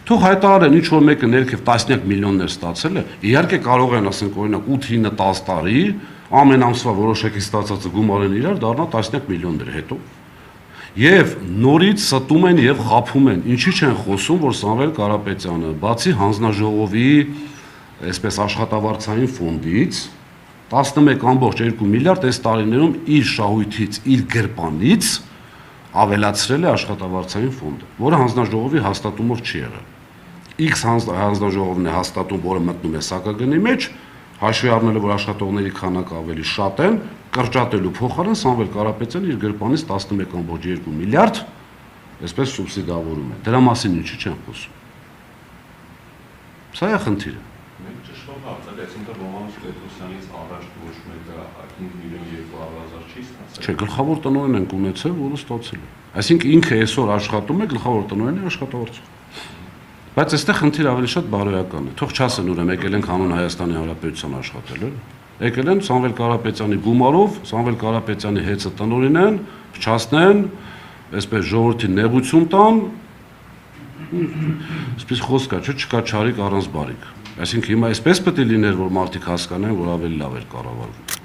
Թող հայտարարեն ինչ որ մեկը ներքև տասնյակ միլիոններ ստացել է, իհարկե կարող են ասենք օրինակ 8-9-10 տարի ամեն ամսվա որոշակի ստացածը գումարեն իրար, դառնա տասնյակ միլիոններ հետո։ Եվ նորից ստում են եւ խափում են։ Ինչի չեն խոսում, որ Սամվել Կարապետյանը, բացի հանձնաժողովի, այսպես աշխատավարձային ֆոնդից 11.2 միլիարդ այս տարիներում իր շահույթից, իր գրպանից ավելացրել է աշխատավարձային ֆոնդը, որը հանձնաժողովի հաստատումով չի եղել։ X հանձնաժողովն է հաստատում, որը մտնում է սակագնի մեջ, հաշվի առնելով, որ աշխատողների քանակը ավելի շատ են, կրճատելու փոխարեն Սամվել Կարապետյանը իր գրպանից 11.2 միլիարդ այսպես սուբսիդավորում է։ Դրա մասին ինչի չեն խոսում։ Սա է խնդիրը։ Մենք ճշտով հարցել, այսինքն Ռոմանոս Պետրոսյանից առաջ ոչ մեկը 5 միլիոն 200,000 չի ստացել։ Չէ, գլխավոր տնօրենն ենք ունեցել, որը ստացել է։ Այսինքն ինքը այսօր աշխատում է, գլխավոր տնօրենի աշխատավարձով։ Բայց այստեղ խնդիրը ավելի շատ բարոյական է։ Թող չասեն ուրեմն եկել ենք հանուն Հայաստանի Հանրապետության աշխատել, եկել են Սամվել Կարապետյանի գումարով, Սամվել Կարապետյանի հեծը տնօրենեն, փչացնեն, այսպես ժողովրդին նեղություն տան, այսպես խոսք կա, չկա չարիք առանց բարիք։ Այսինքն հիմա այսպես պետք է լիներ, որ մարդիկ հասկանան, որ ավելի լավ էր կառավարվում։